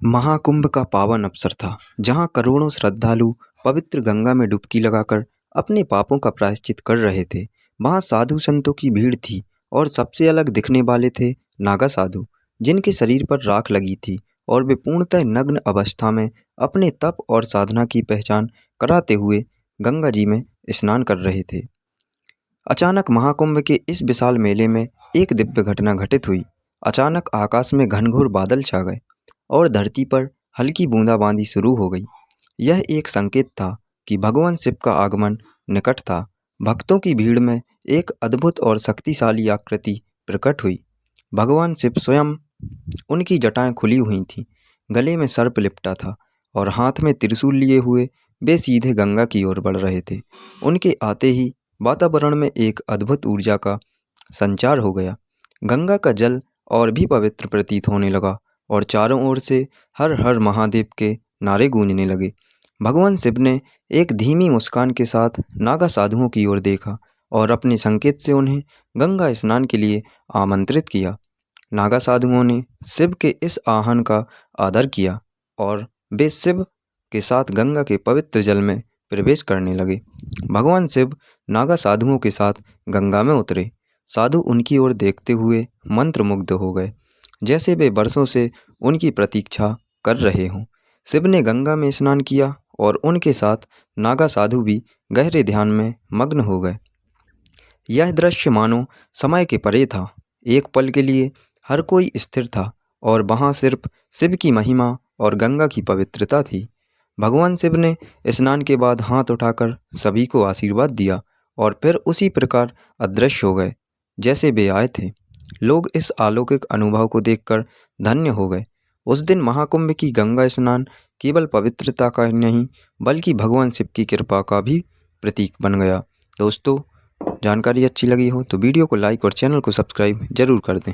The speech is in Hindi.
महाकुंभ का पावन अवसर था, जहां करोड़ों श्रद्धालु पवित्र गंगा में डुबकी लगाकर अपने पापों का प्रायश्चित कर रहे थे। वहां साधु संतों की भीड़ थी और सबसे अलग दिखने वाले थे नागा साधु, जिनके शरीर पर राख लगी थी और वे पूर्णतः नग्न अवस्था में अपने तप और साधना की पहचान कराते हुए गंगा जी में स्नान कर रहे थे। अचानक महाकुंभ के इस विशाल मेले में एक दिव्य घटना घटित हुई। अचानक आकाश में घनघोर बादल छा गए और धरती पर हल्की बूंदाबांदी शुरू हो गई। यह एक संकेत था कि भगवान शिव का आगमन निकट था। भक्तों की भीड़ में एक अद्भुत और शक्तिशाली आकृति प्रकट हुई। भगवान शिव स्वयं, उनकी जटाएं खुली हुई थीं, गले में सर्प लिपटा था और हाथ में त्रिशूल लिए हुए वे सीधे गंगा की ओर बढ़ रहे थे। उनके आते ही वातावरण में एक अद्भुत ऊर्जा का संचार हो गया। गंगा का जल और भी पवित्र प्रतीत होने लगा और चारों ओर से हर हर महादेव के नारे गूंजने लगे। भगवान शिव ने एक धीमी मुस्कान के साथ नागा साधुओं की ओर देखा और अपने संकेत से उन्हें गंगा स्नान के लिए आमंत्रित किया। नागा साधुओं ने शिव के इस आह्वान का आदर किया और वे शिव के साथ गंगा के पवित्र जल में प्रवेश करने लगे। भगवान शिव नागा साधुओं के साथ गंगा में उतरे। साधु उनकी ओर देखते हुए मंत्रमुग्ध हो गए, जैसे वे वर्षों से उनकी प्रतीक्षा कर रहे हों। शिव ने गंगा में स्नान किया और उनके साथ नागा साधु भी गहरे ध्यान में मग्न हो गए। यह दृश्य मानो समय के परे था। एक पल के लिए हर कोई स्थिर था और वहाँ सिर्फ शिव की महिमा और गंगा की पवित्रता थी। भगवान शिव ने स्नान के बाद हाथ उठाकर सभी को आशीर्वाद दिया और फिर उसी प्रकार अदृश्य हो गए जैसे वे आए थे। लोग इस अलौकिक अनुभव को देखकर धन्य हो गए। उस दिन महाकुंभ की गंगा स्नान केवल पवित्रता का ही नहीं, बल्कि भगवान शिव की कृपा का भी प्रतीक बन गया। दोस्तों, जानकारी अच्छी लगी हो तो वीडियो को लाइक और चैनल को सब्सक्राइब जरूर कर दें।